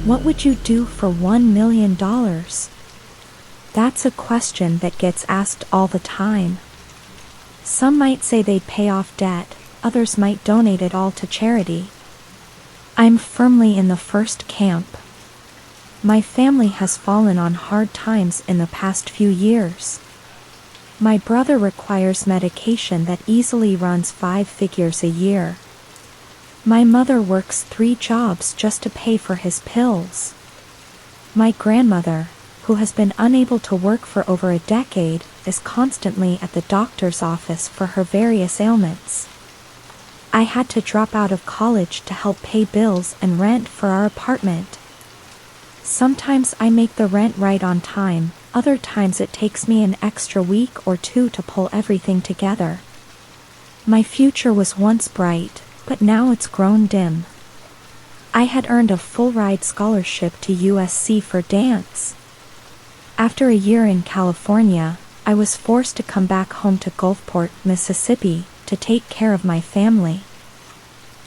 What would you do for $1 million? That's a question that gets asked all the time. Some might say they'd pay off debt, others might donate it all to charity. I'm firmly in the first camp. My family has fallen on hard times in the past few years. My brother requires medication that easily runs 5 figures a year. My mother works 3 jobs just to pay for his pills. My grandmother, who has been unable to work for over a decade, is constantly at the doctor's office for her various ailments. I had to drop out of college to help pay bills and rent for our apartment. Sometimes I make the rent right on time, other times it takes me an extra week or 2 to pull everything together. My future was once bright, but now it's grown dim. I had earned a full-ride scholarship to USC for dance. After a year in California, I was forced to come back home to Gulfport, Mississippi, to take care of my family.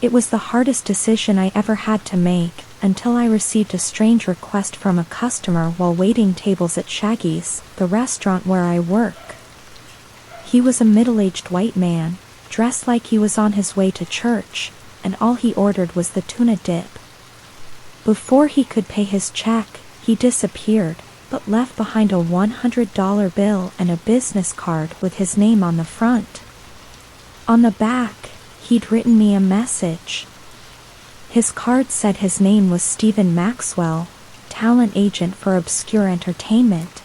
It was the hardest decision I ever had to make, until I received a strange request from a customer while waiting tables at Shaggy's, the restaurant where I work. He was a middle-aged white man, dressed like he was on his way to church, and all he ordered was the tuna dip. Before he could pay his check, he disappeared, but left behind a $100 bill and a business card with his name on the front. On the back, he'd written me a message. His card said his name was Stephen Maxwell, talent agent for Obscure Entertainment.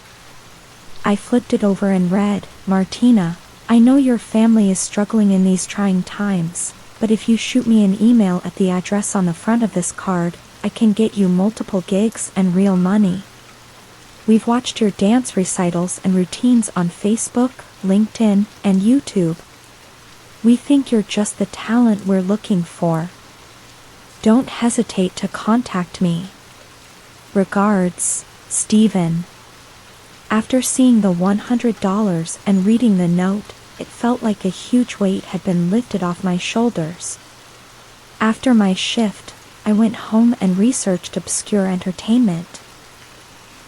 I flipped it over and read, "Martina, I know your family is struggling in these trying times, but if you shoot me an email at the address on the front of this card, I can get you multiple gigs and real money. We've watched your dance recitals and routines on Facebook, LinkedIn, and YouTube. We think you're just the talent we're looking for. Don't hesitate to contact me. Regards, Stephen." After seeing the $100 and reading the note, it felt like a huge weight had been lifted off my shoulders. After my shift, I went home and researched Obscure Entertainment.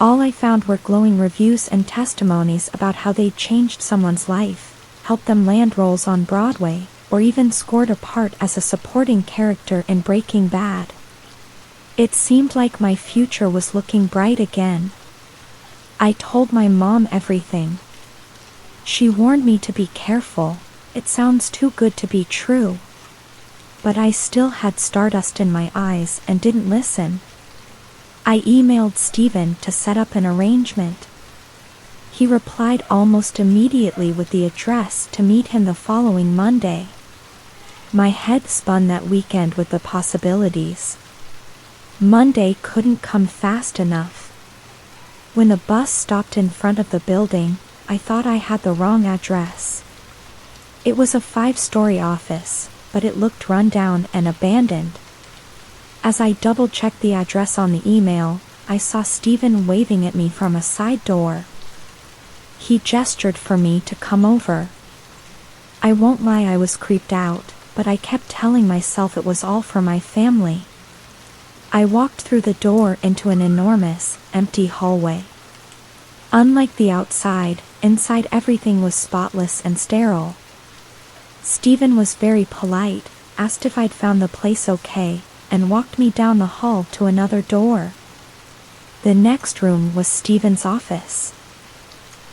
All I found were glowing reviews and testimonies about how they changed someone's life, helped them land roles on Broadway, or even scored a part as a supporting character in Breaking Bad. It seemed like my future was looking bright again. I told my mom everything. She warned me to be careful, it sounds too good to be true. But I still had stardust in my eyes and didn't listen. I emailed Stephen to set up an arrangement. He replied almost immediately with the address to meet him the following Monday. My head spun that weekend with the possibilities. Monday couldn't come fast enough. When the bus stopped in front of the building, I thought I had the wrong address. It was a 5-story office, but it looked run down and abandoned. As I double-checked the address on the email, I saw Stephen waving at me from a side door. He gestured for me to come over. I won't lie, I was creeped out, but I kept telling myself it was all for my family. I walked through the door into an enormous, empty hallway. Unlike the outside, inside everything was spotless and sterile. Stephen was very polite, asked if I'd found the place okay, and walked me down the hall to another door. The next room was Stephen's office.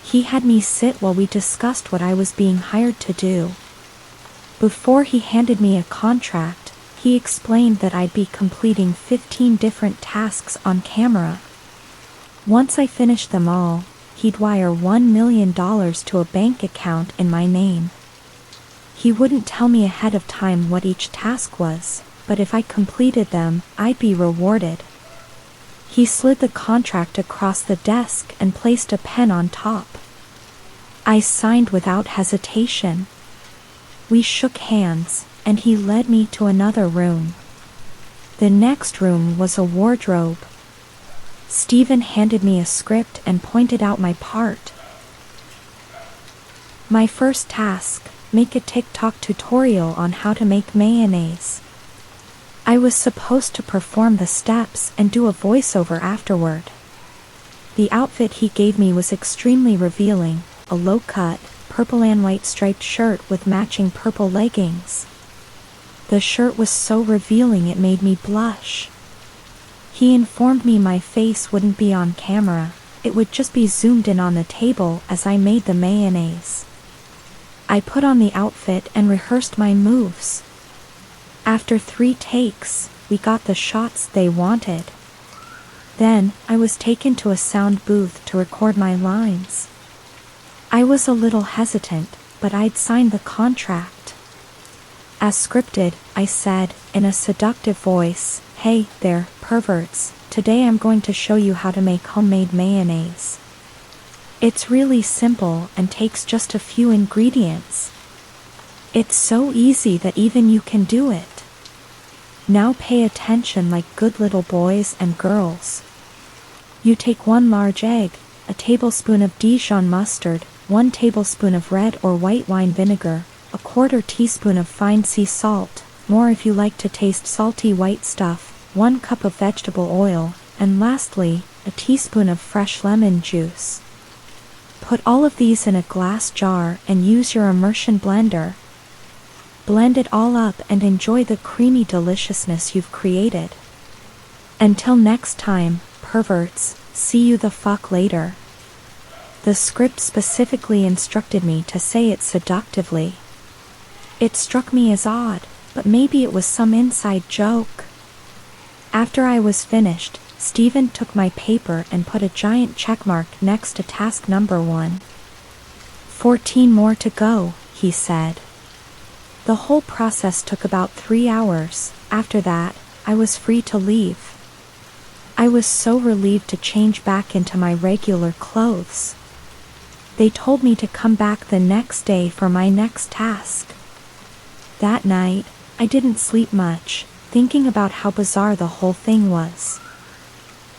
He had me sit while we discussed what I was being hired to do. Before he handed me a contract, he explained that I'd be completing 15 different tasks on camera. Once I finished them all, he'd wire $1 million to a bank account in my name. He wouldn't tell me ahead of time what each task was, but if I completed them, I'd be rewarded. He slid the contract across the desk and placed a pen on top. I signed without hesitation. We shook hands, and he led me to another room. The next room was a wardrobe. Stephen handed me a script and pointed out my part. My first task: make a TikTok tutorial on how to make mayonnaise. I was supposed to perform the steps and do a voiceover afterward. The outfit he gave me was extremely revealing, a low-cut, purple and white striped shirt with matching purple leggings. The shirt was so revealing it made me blush. He informed me my face wouldn't be on camera, it would just be zoomed in on the table as I made the mayonnaise. I put on the outfit and rehearsed my moves. After 3 takes, we got the shots they wanted. Then, I was taken to a sound booth to record my lines. I was a little hesitant, but I'd signed the contract. As scripted, I said, in a seductive voice, "Hey there, perverts, today I'm going to show you how to make homemade mayonnaise. It's really simple and takes just a few ingredients. It's so easy that even you can do it. Now pay attention like good little boys and girls. You take 1 large egg, a tablespoon of Dijon mustard, 1 tablespoon of red or white wine vinegar, a 1/4 teaspoon of fine sea salt, more if you like to taste salty white stuff, 1 cup of vegetable oil, and lastly, a teaspoon of fresh lemon juice. Put all of these in a glass jar and use your immersion blender. Blend it all up and enjoy the creamy deliciousness you've created. Until next time, perverts, see you the fuck later." The script specifically instructed me to say it seductively. It struck me as odd, but maybe it was some inside joke. After I was finished, Steven took my paper and put a giant checkmark next to task number 1. 14 more to go, he said. The whole process took about 3 hours. After that, I was free to leave. I was so relieved to change back into my regular clothes. They told me to come back the next day for my next task. That night, I didn't sleep much, thinking about how bizarre the whole thing was.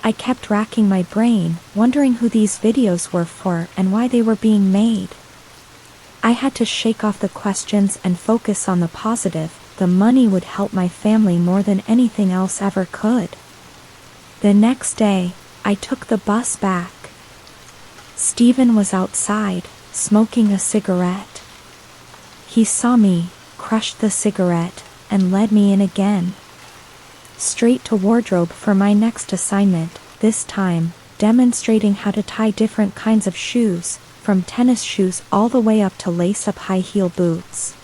I kept racking my brain, wondering who these videos were for and why they were being made. I had to shake off the questions and focus on the positive. The money would help my family more than anything else ever could. The next day, I took the bus back. Steven was outside, smoking a cigarette. He saw me, crushed the cigarette, and led me in again. Straight to wardrobe for my next assignment, this time, demonstrating how to tie different kinds of shoes, from tennis shoes all the way up to lace-up high-heel boots.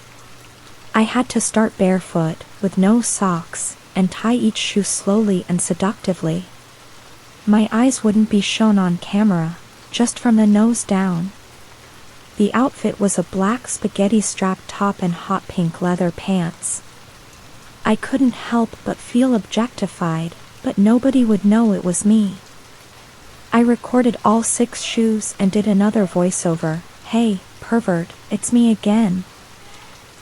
I had to start barefoot, with no socks, and tie each shoe slowly and seductively. My eyes wouldn't be shown on camera, just from the nose down. The outfit was a black spaghetti-strap top and hot pink leather pants. I couldn't help but feel objectified, but nobody would know it was me. I recorded all 6 shoes and did another voiceover. "Hey, pervert, it's me again.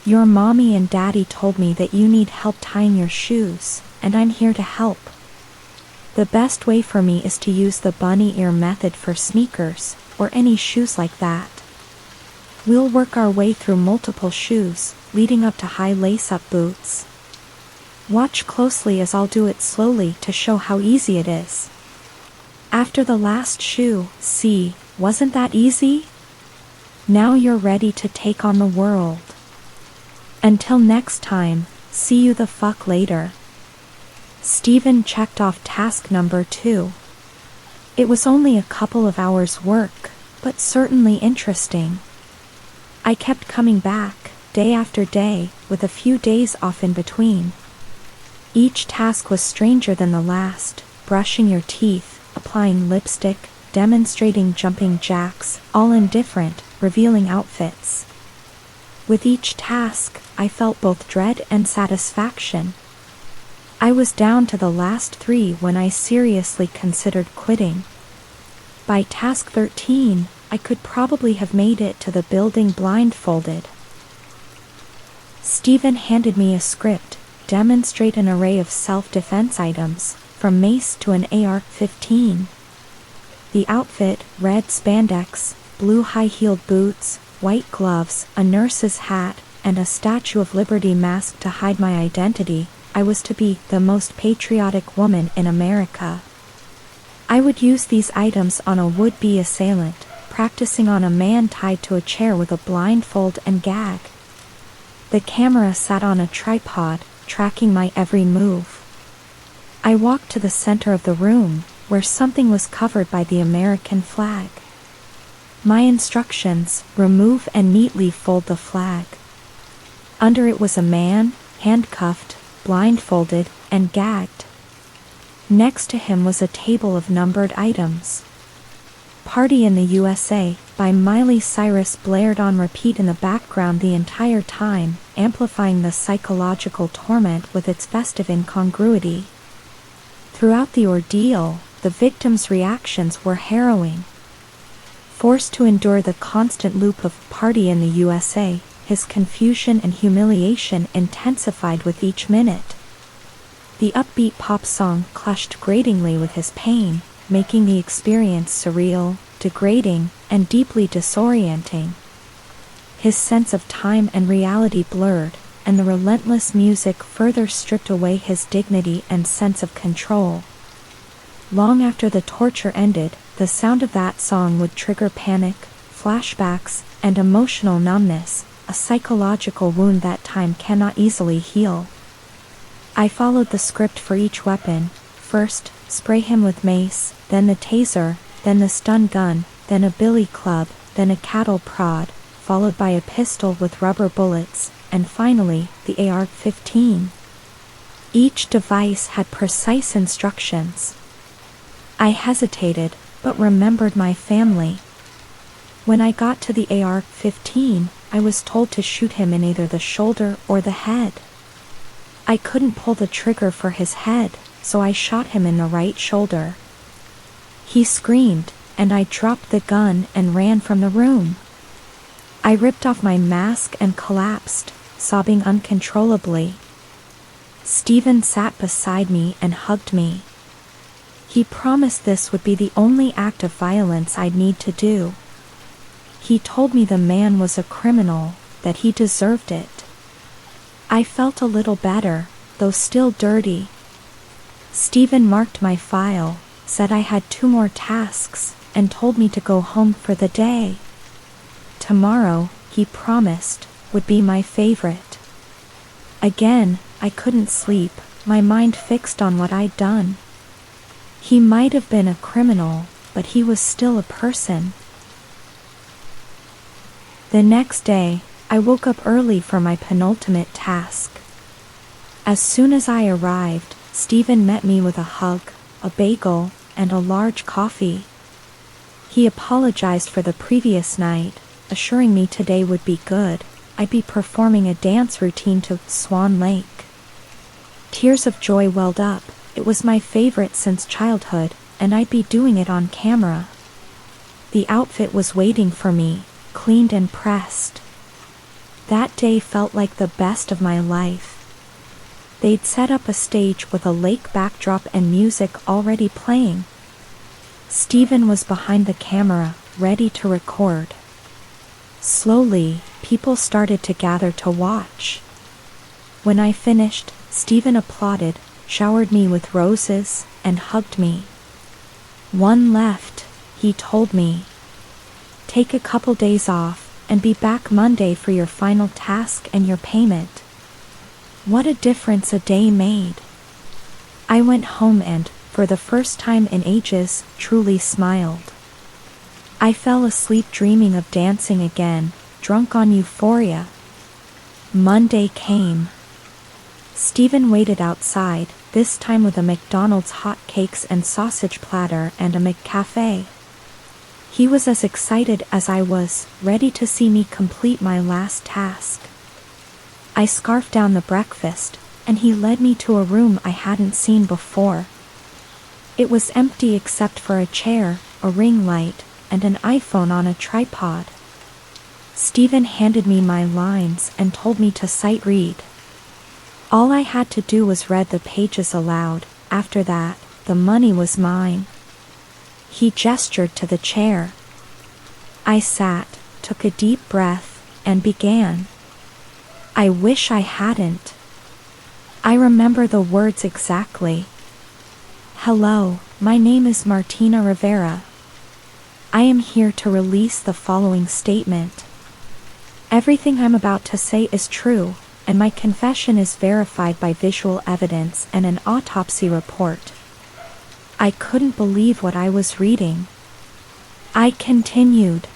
Your mommy and daddy told me that you need help tying your shoes, and I'm here to help. The best way for me is to use the bunny ear method for sneakers, or any shoes like that. We'll work our way through multiple shoes, leading up to high lace-up boots. Watch closely as I'll do it slowly to show how easy it is. After the last shoe, see, wasn't that easy? Now you're ready to take on the world. Until next time, see you the fuck later." Steven checked off task number 2. It was only a couple of hours' work, but certainly interesting. I kept coming back, day after day, with a few days off in between. Each task was stranger than the last, brushing your teeth, applying lipstick, demonstrating jumping jacks, all in different, revealing outfits. With each task, I felt both dread and satisfaction. I was down to the last 3 when I seriously considered quitting. By task 13, I could probably have made it to the building blindfolded. Steven handed me a script, demonstrate an array of self-defense items, from mace to an AR-15. The outfit, red spandex, blue high-heeled boots, white gloves, a nurse's hat, and a Statue of Liberty mask to hide my identity, I was to be the most patriotic woman in America. I would use these items on a would-be assailant, practicing on a man tied to a chair with a blindfold and gag. The camera sat on a tripod, tracking my every move. I walked to the center of the room, where something was covered by the American flag. My instructions: remove and neatly fold the flag. Under it was a man, handcuffed, blindfolded, and gagged. Next to him was a table of numbered items. Party in the USA by Miley Cyrus blared on repeat in the background the entire time, amplifying the psychological torment with its festive incongruity. Throughout the ordeal, the victim's reactions were harrowing. Forced to endure the constant loop of Party in the USA, his confusion and humiliation intensified with each minute. The upbeat pop song clashed gratingly with his pain, making the experience surreal, degrading, and deeply disorienting. His sense of time and reality blurred, and the relentless music further stripped away his dignity and sense of control. Long after the torture ended, the sound of that song would trigger panic, flashbacks, and emotional numbness, a psychological wound that time cannot easily heal. I followed the script for each weapon: first, spray him with mace, then the taser, then the stun gun, then a billy club, then a cattle prod, followed by a pistol with rubber bullets, and finally, the AR-15. Each device had precise instructions. I hesitated, but remembered my family. When I got to the AR-15, I was told to shoot him in either the shoulder or the head. I couldn't pull the trigger for his head, so I shot him in the right shoulder. He screamed, and I dropped the gun and ran from the room. I ripped off my mask and collapsed, sobbing uncontrollably. Stephen sat beside me and hugged me. He promised this would be the only act of violence I'd need to do. He told me the man was a criminal, that he deserved it. I felt a little better, though still dirty. Stephen marked my file, said I had 2 more tasks, and told me to go home for the day. Tomorrow, he promised, would be my favorite. Again, I couldn't sleep, my mind fixed on what I'd done. He might have been a criminal, but he was still a person. The next day, I woke up early for my penultimate task. As soon as I arrived, Stephen met me with a hug, a bagel, and a large coffee. He apologized for the previous night, assuring me today would be good. I'd be performing a dance routine to Swan Lake. Tears of joy welled up. It was my favorite since childhood, and I'd be doing it on camera. The outfit was waiting for me, cleaned and pressed. That day felt like the best of my life. They'd set up a stage with a lake backdrop and music already playing. Stephen was behind the camera, ready to record. Slowly, people started to gather to watch. When I finished, Stephen applauded, showered me with roses, and hugged me. "One left," he told me. "Take a couple days off, and be back Monday for your final task and your payment." What a difference a day made. I went home and, for the first time in ages, truly smiled. I fell asleep dreaming of dancing again, drunk on euphoria. Monday came. Stephen waited outside, this time with a McDonald's hot cakes and sausage platter and a McCafe. He was as excited as I was, ready to see me complete my last task. I scarfed down the breakfast, and he led me to a room I hadn't seen before. It was empty except for a chair, a ring light, and an iPhone on a tripod. Stephen handed me my lines and told me to sight read. All I had to do was read the pages aloud. After that, the money was mine. He gestured to the chair. I sat, took a deep breath, and began. I wish I hadn't. I remember the words exactly. Hello, my name is Martina Rivera. I am here to release the following statement. Everything I'm about to say is true, and my confession is verified by visual evidence and an autopsy report. I couldn't believe what I was reading. I continued.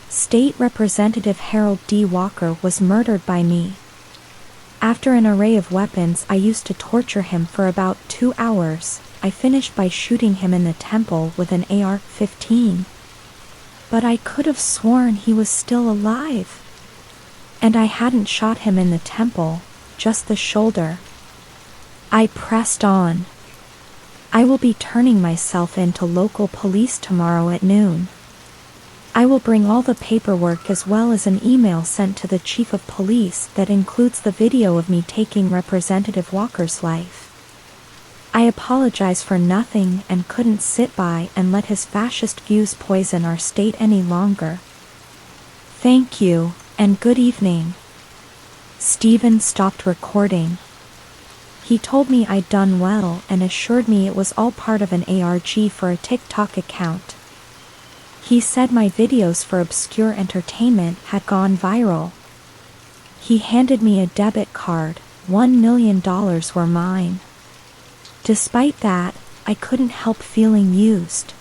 State Representative Harold D. Walker was murdered by me. After an array of weapons I used to torture him for about 2 hours, I finished by shooting him in the temple with an AR-15. But I could have sworn he was still alive. And I hadn't shot him in the temple, just the shoulder. I pressed on. I will be turning myself in to local police tomorrow at noon. I will bring all the paperwork as well as an email sent to the chief of police that includes the video of me taking Representative Walker's life. I apologize for nothing and couldn't sit by and let his fascist views poison our state any longer. Thank you, and good evening. Stephen stopped recording. He told me I'd done well and assured me it was all part of an ARG for a TikTok account. He said my videos for obscure entertainment had gone viral. He handed me a debit card. $1 million were mine. Despite that, I couldn't help feeling used.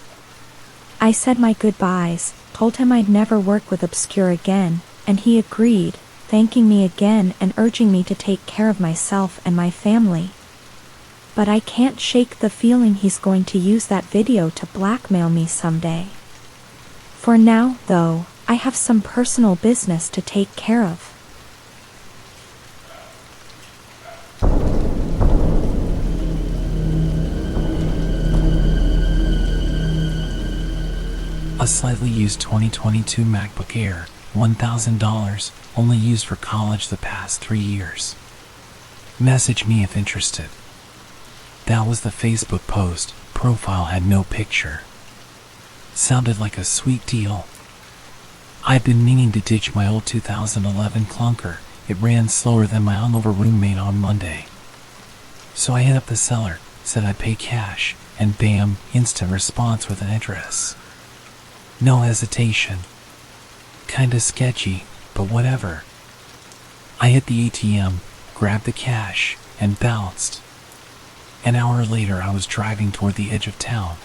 I said my goodbyes, told him I'd never work with Obscure again, and he agreed, thanking me again and urging me to take care of myself and my family. But I can't shake the feeling he's going to use that video to blackmail me someday. For now, though, I have some personal business to take care of. A slightly used 2022 MacBook Air, $1,000, only used for college the past 3 years. Message me if interested. That was the Facebook post. Profile had no picture. Sounded like a sweet deal. I'd been meaning to ditch my old 2011 clunker. It ran slower than my hungover roommate on Monday. So I hit up the seller, said I'd pay cash, and bam, instant response with an address. No hesitation. Kinda sketchy, but whatever. I hit the ATM, grabbed the cash, and bounced. An hour later I was driving toward the edge of town.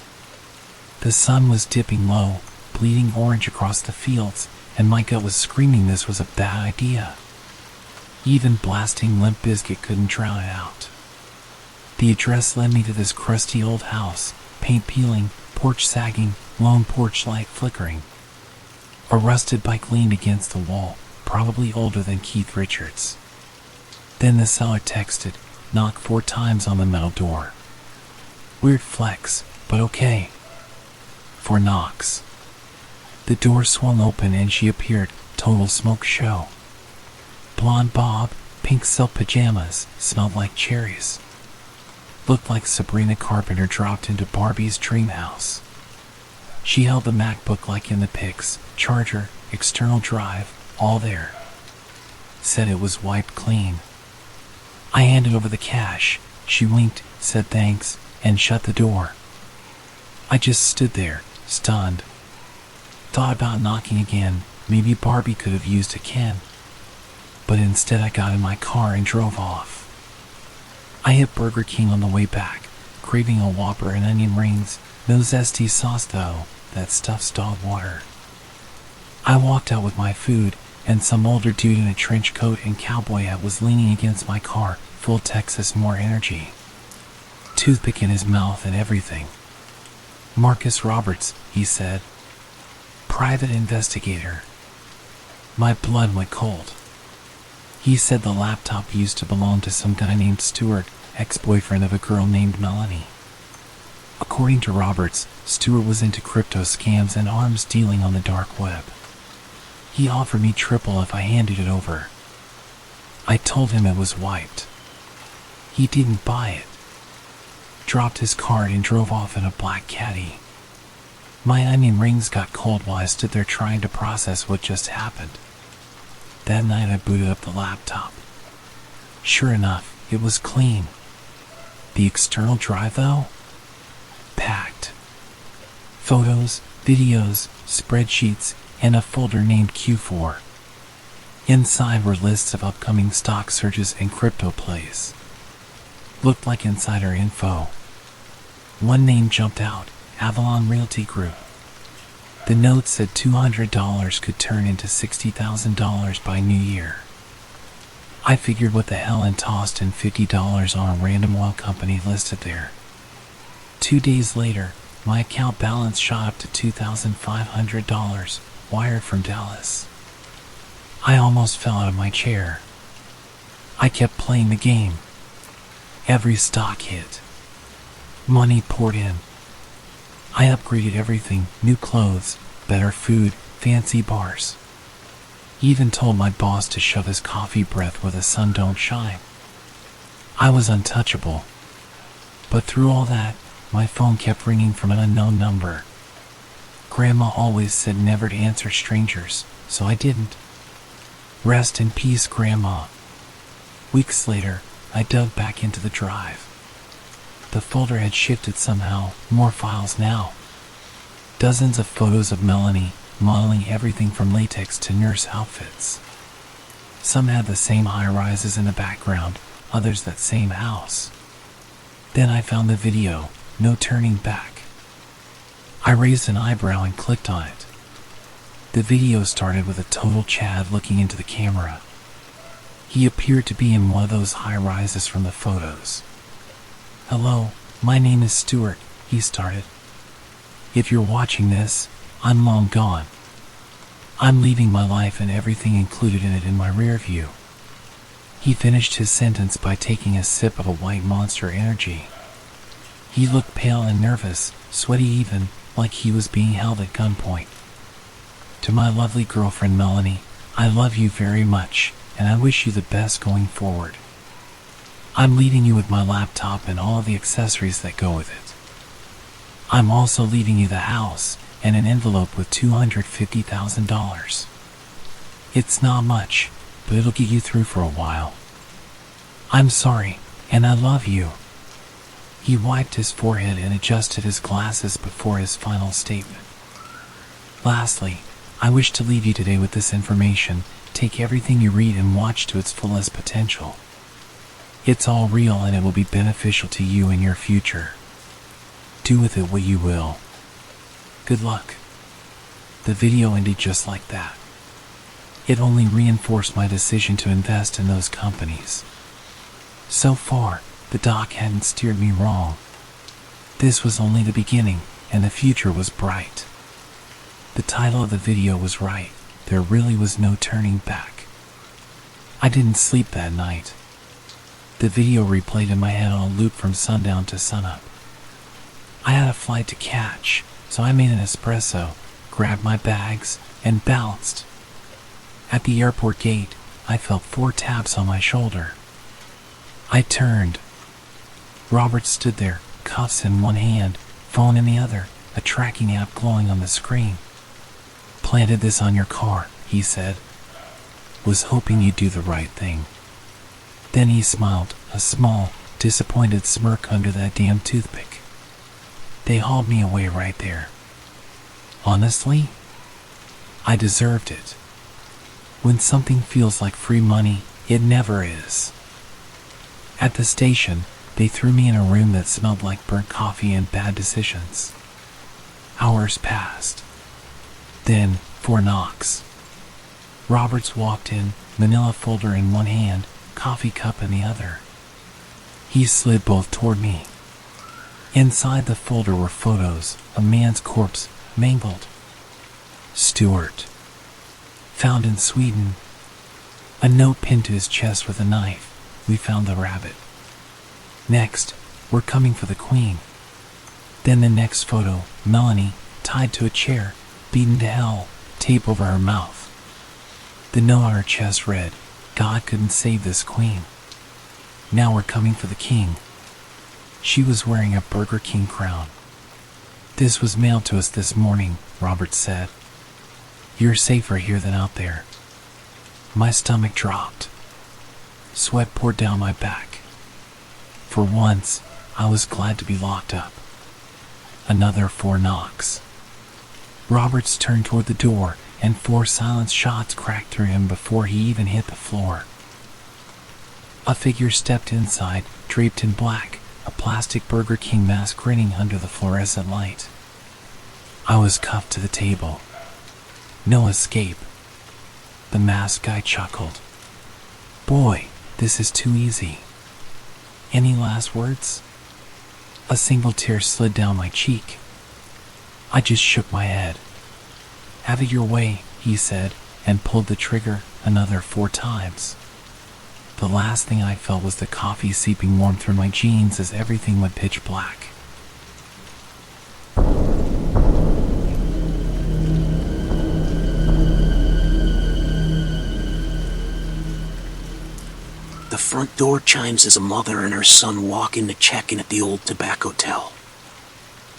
The sun was dipping low, bleeding orange across the fields, and my gut was screaming this was a bad idea. Even blasting Limp Bizkit couldn't drown it out. The address led me to this crusty old house, paint peeling, porch sagging, lone porch light flickering. A rusted bike leaned against the wall, probably older than Keith Richards. Then the seller texted, knock 4 times on the metal door. Weird flex, but okay. 4 knocks. The door swung open and she appeared, total smoke show. Blonde bob, pink silk pajamas, smelled like cherries. Looked like Sabrina Carpenter dropped into Barbie's dream house. She held the MacBook like in the pics, charger, external drive, all there. Said it was wiped clean. I handed over the cash. She winked, said thanks, and shut the door. I just stood there, stunned. Thought about knocking again. Maybe Barbie could have used a can. But instead I got in my car and drove off. I hit Burger King on the way back, craving a Whopper and onion rings. No zesty sauce though, that stuff's dog water. I walked out with my food, and some older dude in a trench coat and cowboy hat was leaning against my car, full Texas more energy. Toothpick in his mouth and everything. Marcus Roberts, he said. Private investigator. My blood went cold. He said the laptop used to belong to some guy named Stuart, ex-boyfriend of a girl named Melanie. According to Roberts, Stuart was into crypto scams and arms dealing on the dark web. He offered me triple if I handed it over. I told him it was wiped. He didn't buy it. Dropped his card and drove off in a black caddy. My onion rings got cold while I stood there trying to process what just happened. That night I booted up the laptop. Sure enough, It was clean. The external drive, though? Packed. Photos, videos, spreadsheets, and a folder named Q4. Inside were lists of upcoming stock surges and crypto plays. Looked like insider info. One name jumped out, Avalon Realty Group. The note said $200 could turn into $60,000 by New Year. I figured what the hell and tossed in $50 on a random oil company listed there. 2 days later, my account balance shot up to $2,500, wired from Dallas. I almost fell out of my chair. I kept playing the game. Every stock hit. Money poured in. I upgraded everything, new clothes, better food, fancy bars. Even told my boss to shove his coffee breath where the sun don't shine. I was untouchable. But through all that, my phone kept ringing from an unknown number. Grandma always said never to answer strangers, so I didn't. Rest in peace, Grandma. Weeks later, I dug back into the drive. The folder had shifted somehow, more files now. Dozens of photos of Melanie, modeling everything from latex to nurse outfits. Some had the same high-rises in the background, others that same house. Then I found the video, no turning back. I raised an eyebrow and clicked on it. The video started with a total Chad looking into the camera. He appeared to be in one of those high-rises from the photos. "Hello, my name is Stuart," he started. "If you're watching this, I'm long gone. I'm leaving my life and everything included in it in my rear view." He finished his sentence by taking a sip of a white Monster Energy. He looked pale and nervous, sweaty even, like he was being held at gunpoint. "To my lovely girlfriend Melanie, I love you very much, and I wish you the best going forward. I'm leaving you with my laptop and all the accessories that go with it. I'm also leaving you the house and an envelope with $250,000. It's not much, but it'll get you through for a while. I'm sorry, and I love you." He wiped his forehead and adjusted his glasses before his final statement. "Lastly, I wish to leave you today with this information. Take everything you read and watch to its fullest potential. It's all real and it will be beneficial to you in your future. Do with it what you will. Good luck." The video ended just like that. It only reinforced my decision to invest in those companies. So far, the doc hadn't steered me wrong. This was only the beginning, and the future was bright. The title of the video was right. There really was no turning back. I didn't sleep that night. The video replayed in my head on a loop from sundown to sunup. I had a flight to catch, so I made an espresso, grabbed my bags, and bounced. At the airport gate, I felt 4 taps on my shoulder. I turned. Robert stood there, cuffs in one hand, phone in the other, a tracking app glowing on the screen. "Planted this on your car," he said. "Was hoping you'd do the right thing." Then he smiled, a small, disappointed smirk under that damn toothpick. They hauled me away right there. Honestly, I deserved it. When something feels like free money, it never is. At the station, they threw me in a room that smelled like burnt coffee and bad decisions. Hours passed. Then, 4 knocks. Roberts walked in, manila folder in one hand, coffee cup in the other. He slid both toward me. Inside the folder were photos, a man's corpse, mangled. "Stuart. Found in Sweden." A note pinned to his chest with a knife. "We found the rabbit." Next, "We're coming for the queen." Then the next photo, Melanie, tied to a chair, beaten to hell, tape over her mouth. The note on her chest read, "God couldn't save this queen. Now we're coming for the king." She was wearing a Burger King crown. "This was mailed to us this morning," Robert said. "You're safer here than out there." My stomach dropped. Sweat poured down my back. For once, I was glad to be locked up. Another 4 knocks. Roberts turned toward the door, and 4 silent shots cracked through him before he even hit the floor. A figure stepped inside, draped in black, a plastic Burger King mask grinning under the fluorescent light. I was cuffed to the table. No escape. The masked guy chuckled. Boy, this is too easy. Any last words? A single tear slid down my cheek. I just shook my head. Have it your way, he said, and pulled the trigger another 4 times. The last thing I felt was the coffee seeping warm through my jeans as everything went pitch black. The front door chimes as a mother and her son walk in to check in at the old Tobacco-tel.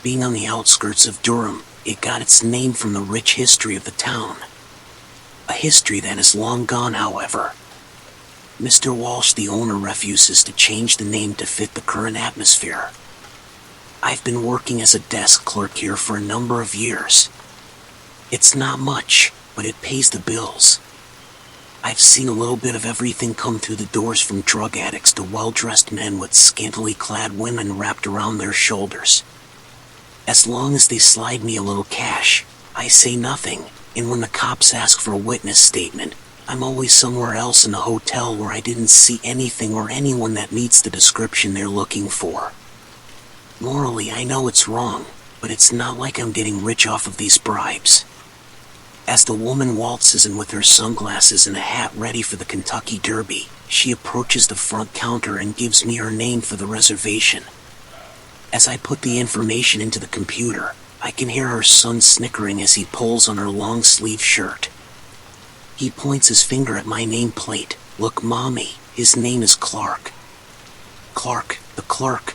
Being on the outskirts of Durham, it got its name from the rich history of the town. A history that is long gone, however. Mr. Walsh, the owner, refuses to change the name to fit the current atmosphere. I've been working as a desk clerk here for a number of years. It's not much, but it pays the bills. I've seen a little bit of everything come through the doors, from drug addicts to well-dressed men with scantily clad women wrapped around their shoulders. As long as they slide me a little cash, I say nothing, and when the cops ask for a witness statement, I'm always somewhere else in the hotel where I didn't see anything or anyone that meets the description they're looking for. Morally, I know it's wrong, but it's not like I'm getting rich off of these bribes. As the woman waltzes in with her sunglasses and a hat ready for the Kentucky Derby, she approaches the front counter and gives me her name for the reservation. As I put the information into the computer, I can hear her son snickering as he pulls on her long-sleeve shirt. He points his finger at my nameplate. Look, Mommy, his name is Clark. Clark, the clerk.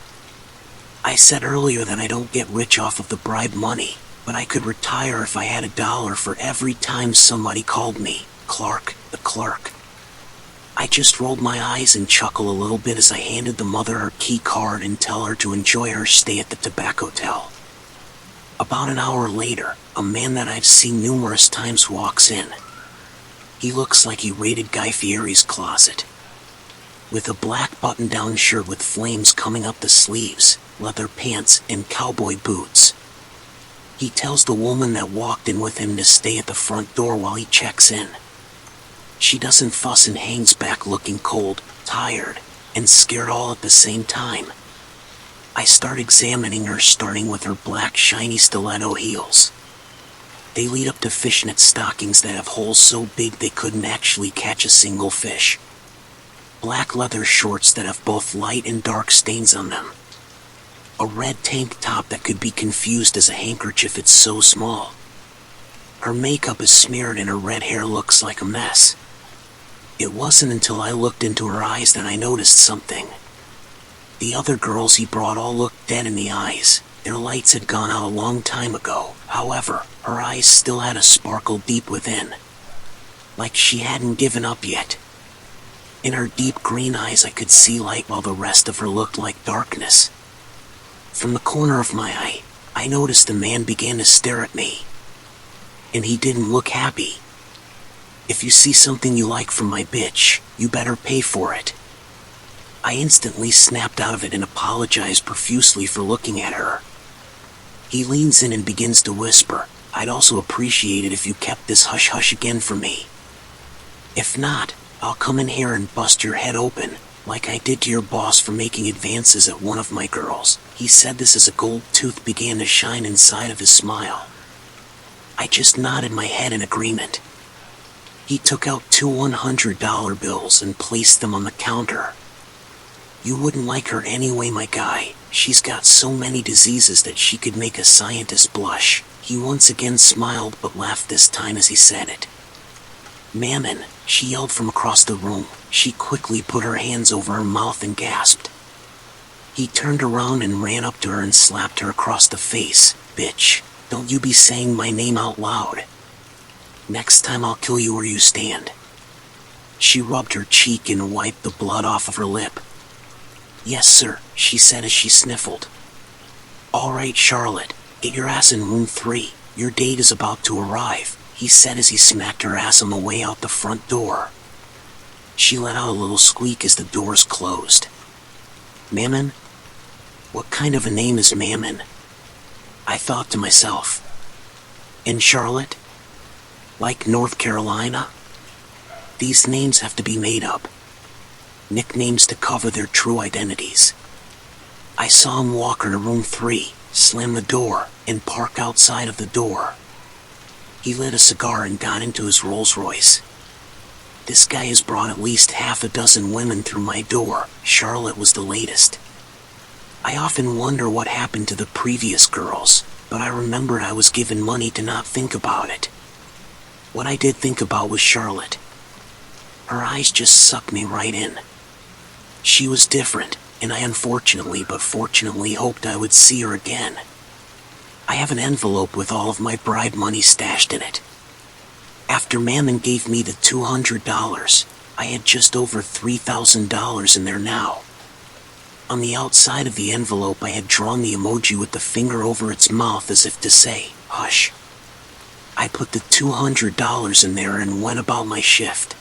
I said earlier that I don't get rich off of the bribe money, but I could retire if I had $1 for every time somebody called me Clark, the clerk. I just rolled my eyes and chuckled a little bit as I handed the mother her key card and tell her to enjoy her stay at the Tobacco-tel. About an hour later, a man that I've seen numerous times walks in. He looks like he raided Guy Fieri's closet. With a black button-down shirt with flames coming up the sleeves, leather pants, and cowboy boots. He tells the woman that walked in with him to stay at the front door while he checks in. She doesn't fuss and hangs back looking cold, tired, and scared all at the same time. I start examining her, starting with her black shiny stiletto heels. They lead up to fishnet stockings that have holes so big they couldn't actually catch a single fish. Black leather shorts that have both light and dark stains on them. A red tank top that could be confused as a handkerchief, it's so small. Her makeup is smeared and her red hair looks like a mess. It wasn't until I looked into her eyes that I noticed something. The other girls he brought all looked dead in the eyes. Their lights had gone out a long time ago. However, her eyes still had a sparkle deep within. Like she hadn't given up yet. In her deep green eyes I could see light while the rest of her looked like darkness. From the corner of my eye, I noticed a man began to stare at me. And he didn't look happy. If you see something you like from my bitch, you better pay for it. I instantly snapped out of it and apologized profusely for looking at her. He leans in and begins to whisper, I'd also appreciate it if you kept this hush-hush again for me. If not, I'll come in here and bust your head open, like I did to your boss for making advances at one of my girls. He said this as a gold tooth began to shine inside of his smile. I just nodded my head in agreement. He took out 2 $100 bills and placed them on the counter. You wouldn't like her anyway, my guy. She's got so many diseases that she could make a scientist blush. He once again smiled but laughed this time as he said it. Mammon, she yelled from across the room. She quickly put her hands over her mouth and gasped. He turned around and ran up to her and slapped her across the face. Bitch, don't you be saying my name out loud. Next time I'll kill you where you stand. She rubbed her cheek and wiped the blood off of her lip. "Yes, sir," she said as she sniffled. "All right, Charlotte, get your ass in room 3. Your date is about to arrive," he said as he smacked her ass on the way out the front door. She let out a little squeak as the doors closed. Mammon? What kind of a name is Mammon? I thought to myself. And Charlotte? Like North Carolina? These names have to be made up. Nicknames to cover their true identities. I saw him walk her to room 3, slam the door, and park outside of the door. He lit a cigar and got into his Rolls Royce. This guy has brought at least half a dozen women through my door. Charlotte was the latest. I often wonder what happened to the previous girls, but I remembered I was given money to not think about it. What I did think about was Charlotte. Her eyes just sucked me right in. She was different, and I unfortunately but fortunately hoped I would see her again. I have an envelope with all of my bride money stashed in it. After Mammon gave me the $200, I had just over $3,000 in there now. On the outside of the envelope I had drawn the emoji with the finger over its mouth as if to say, "Hush." I put the $200 in there and went about my shift.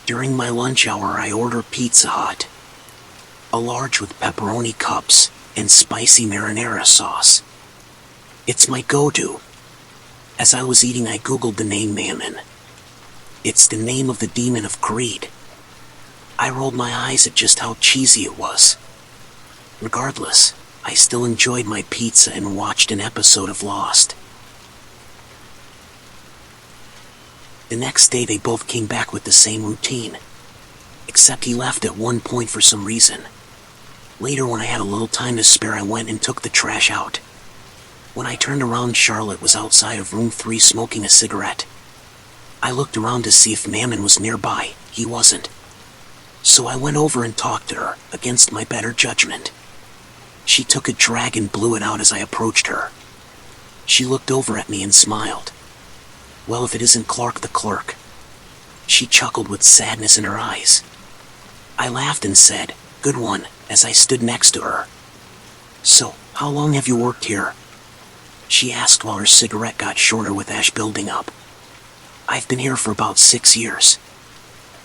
During my lunch hour I ordered Pizza Hut. A large with pepperoni cups and spicy marinara sauce. It's my go-to. As I was eating I googled the name Mammon. It's the name of the demon of greed. I rolled my eyes at just how cheesy it was. Regardless, I still enjoyed my pizza and watched an episode of Lost. The next day they both came back with the same routine. Except he left at one point for some reason. Later when I had a little time to spare I went and took the trash out. When I turned around Charlotte was outside of room 3 smoking a cigarette. I looked around to see if Mammon was nearby. He wasn't. So I went over and talked to her, against my better judgment. She took a drag and blew it out as I approached her. She looked over at me and smiled. Well, if it isn't Clark the clerk. She chuckled with sadness in her eyes. I laughed and said, "Good one," as I stood next to her. "So, how long have you worked here?" She asked while her cigarette got shorter with ash building up. "I've been here for about 6 years.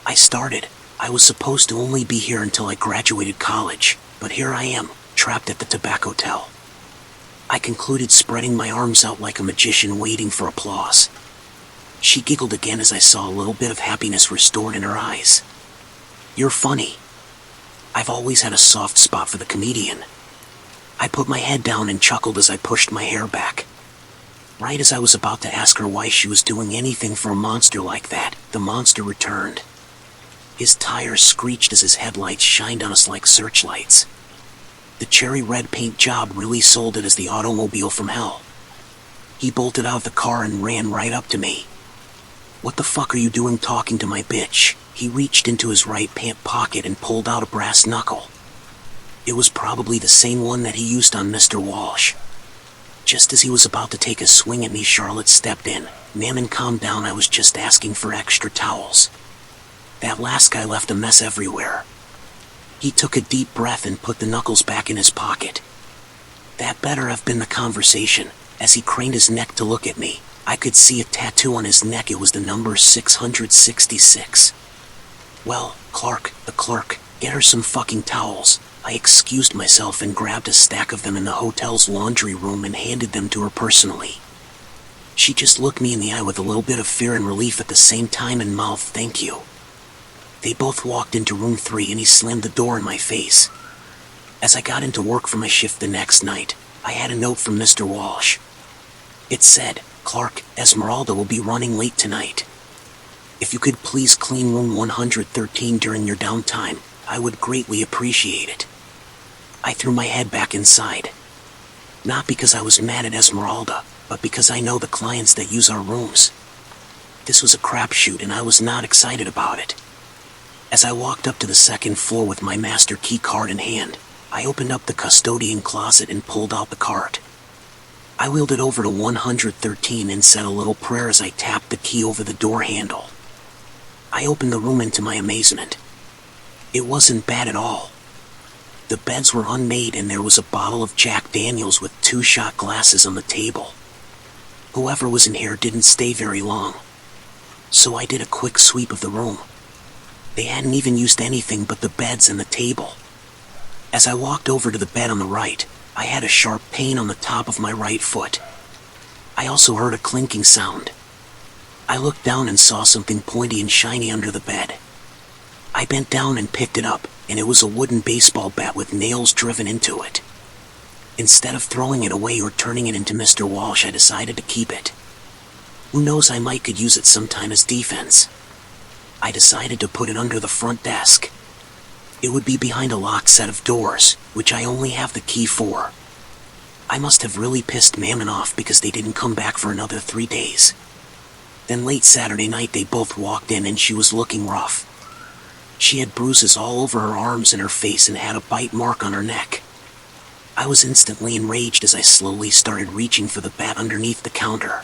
I was supposed to only be here until I graduated college, but here I am, trapped at the Tobacco-tel." I concluded, spreading my arms out like a magician waiting for applause. She giggled again as I saw a little bit of happiness restored in her eyes. "You're funny." I've always had a soft spot for the comedian. I put my head down and chuckled as I pushed my hair back. Right as I was about to ask her why she was doing anything for a monster like that, the monster returned. His tires screeched as his headlights shined on us like searchlights. The cherry red paint job really sold it as the automobile from hell. He bolted out of the car and ran right up to me. "What the fuck are you doing talking to my bitch?" He reached into his right pant pocket and pulled out a brass knuckle. It was probably the same one that he used on Mr. Walsh. Just as he was about to take a swing at me, Charlotte stepped in. "Mammon, calm down, I was just asking for extra towels. That last guy left a mess everywhere." He took a deep breath and put the knuckles back in his pocket. That better have been the conversation. As he craned his neck to look at me, I could see a tattoo on his neck. It was the number 666. "Well, Clark, the clerk, get her some fucking towels." I excused myself and grabbed a stack of them in the hotel's laundry room and handed them to her personally. She just looked me in the eye with a little bit of fear and relief at the same time and mouthed, "Thank you." They both walked into room 3 and he slammed the door in my face. As I got into work for my shift the next night, I had a note from Mr. Walsh. It said, "Clark, Esmeralda will be running late tonight. If you could please clean room 113 during your downtime, I would greatly appreciate it." I threw my head back inside. Not because I was mad at Esmeralda, but because I know the clients that use our rooms. This was a crapshoot and I was not excited about it. As I walked up to the second floor with my master key card in hand, I opened up the custodian closet and pulled out the card. I wheeled it over to 113 and said a little prayer as I tapped the key over the door handle. I opened the room, and to my amazement, it wasn't bad at all. The beds were unmade and there was a bottle of Jack Daniels with 2 shot glasses on the table. Whoever was in here didn't stay very long, so I did a quick sweep of the room. They hadn't even used anything but the beds and the table. As I walked over to the bed on the right, I had a sharp pain on the top of my right foot. I also heard a clinking sound. I looked down and saw something pointy and shiny under the bed. I bent down and picked it up, and it was a wooden baseball bat with nails driven into it. Instead of throwing it away or turning it into Mr. Walsh, I decided to keep it. Who knows, I might could use it sometime as defense. I decided to put it under the front desk. It would be behind a locked set of doors, which I only have the key for. I must have really pissed Mammon off because they didn't come back for another 3 days. Then late Saturday night they both walked in and she was looking rough. She had bruises all over her arms and her face and had a bite mark on her neck. I was instantly enraged as I slowly started reaching for the bat underneath the counter.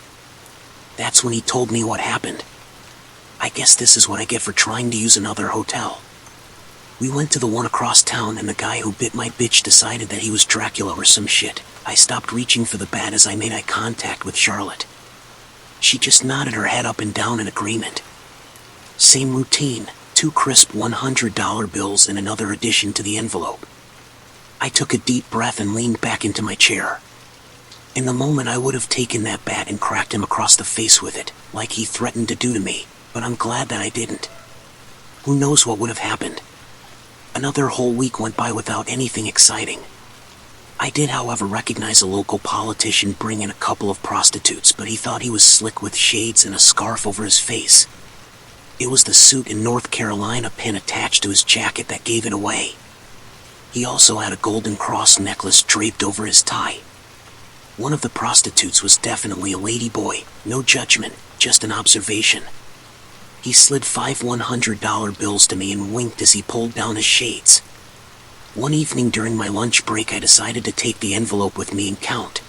That's when he told me what happened. I guess this is what I get for trying to use another hotel. We went to the one across town and the guy who bit my bitch decided that he was Dracula or some shit. I stopped reaching for the bat as I made eye contact with Charlotte. She just nodded her head up and down in agreement. Same routine, 2 crisp $100 bills and another addition to the envelope. I took a deep breath and leaned back into my chair. In the moment I would have taken that bat and cracked him across the face with it, like he threatened to do to me, but I'm glad that I didn't. Who knows what would have happened? Another whole week went by without anything exciting. I did, however, recognize a local politician bring in a couple of prostitutes, but he thought he was slick with shades and a scarf over his face. It was the suit and North Carolina pin attached to his jacket that gave it away. He also had a golden cross necklace draped over his tie. One of the prostitutes was definitely a ladyboy, no judgment, just an observation. He slid 5 $100 bills to me and winked as he pulled down his shades. One evening during my lunch break I decided to take the envelope with me and count.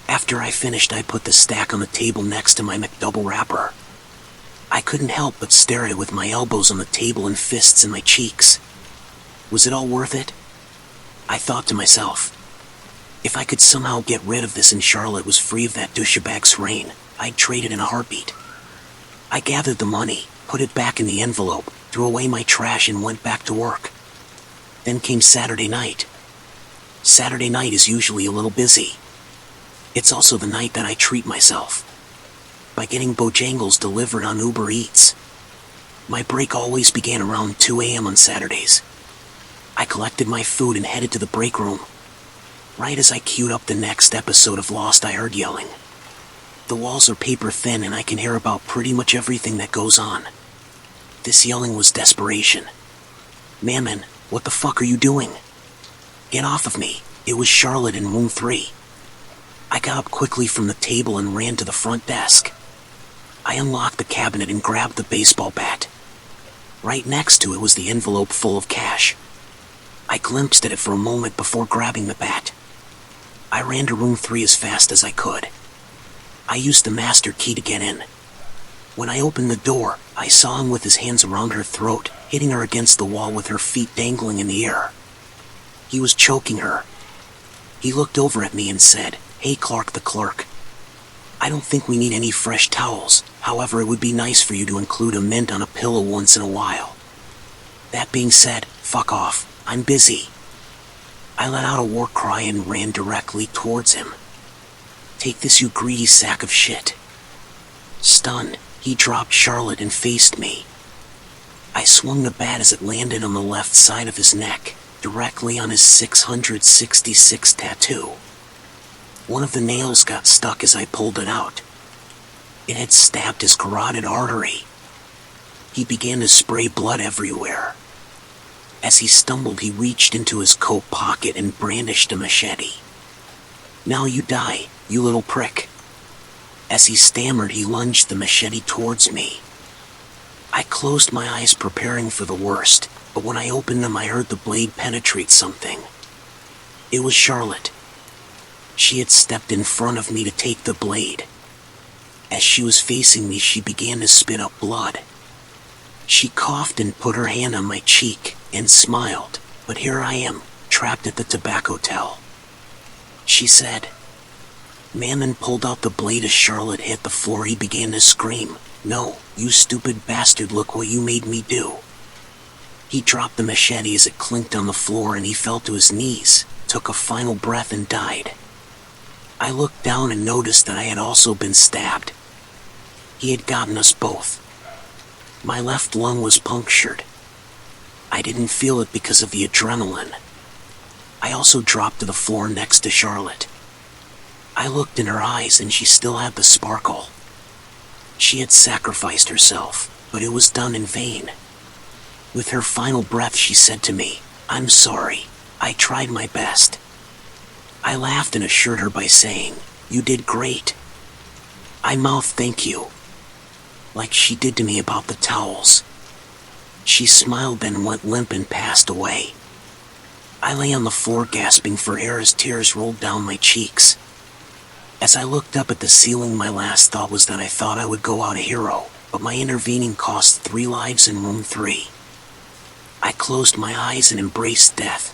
After I finished I put the stack on the table next to my McDouble wrapper. I couldn't help but stare at it with my elbows on the table and fists in my cheeks. Was it all worth it? I thought to myself. If I could somehow get rid of this and Charlotte was free of that douchebag's reign, I'd trade it in a heartbeat. I gathered the money, put it back in the envelope, threw away my trash and went back to work. Then came Saturday night. Saturday night is usually a little busy. It's also the night that I treat myself by getting Bojangles delivered on Uber Eats. My break always began around 2 a.m. on Saturdays. I collected my food and headed to the break room. Right as I queued up the next episode of Lost, I heard yelling. The walls are paper thin and I can hear about pretty much everything that goes on. This yelling was desperation. Mammon, what the fuck are you doing? Get off of me. It was Charlotte in room 3. I got up quickly from the table and ran to the front desk. I unlocked the cabinet and grabbed the baseball bat. Right next to it was the envelope full of cash. I glimpsed at it for a moment before grabbing the bat. I ran to room 3 as fast as I could. I used the master key to get in. When I opened the door, I saw him with his hands around her throat, hitting her against the wall with her feet dangling in the air. He was choking her. He looked over at me and said, "Hey Clark the clerk. I don't think we need any fresh towels, however it would be nice for you to include a mint on a pillow once in a while. That being said, fuck off, I'm busy." I let out a war cry and ran directly towards him. "Take this, you greedy sack of shit." Stunned, he dropped Charlotte and faced me. I swung the bat as it landed on the left side of his neck, directly on his 666 tattoo. One of the nails got stuck as I pulled it out. It had stabbed his carotid artery. He began to spray blood everywhere. As he stumbled, he reached into his coat pocket and brandished a machete. "Now you die, you little prick." As he stammered, he lunged the machete towards me. I closed my eyes preparing for the worst, but when I opened them I heard the blade penetrate something. It was Charlotte. She had stepped in front of me to take the blade. As she was facing me, she began to spit up blood. She coughed and put her hand on my cheek and smiled, but here I am, trapped at the Tobacco-tel. She said. Man then pulled out the blade as Charlotte hit the floor. He began to scream, "No, you stupid bastard, look what you made me do." He dropped the machete as it clinked on the floor and he fell to his knees, took a final breath and died. I looked down and noticed that I had also been stabbed. He had gotten us both. My left lung was punctured. I didn't feel it because of the adrenaline. I also dropped to the floor next to Charlotte. I looked in her eyes and she still had the sparkle. She had sacrificed herself, but it was done in vain. With her final breath she said to me, "I'm sorry, I tried my best." I laughed and assured her by saying, "You did great." I mouthed thank you, like she did to me about the towels. She smiled then went limp and passed away. I lay on the floor gasping for air as tears rolled down my cheeks. As I looked up at the ceiling, my last thought was that I thought I would go out a hero, but my intervening cost 3 lives in room 3. I closed my eyes and embraced death.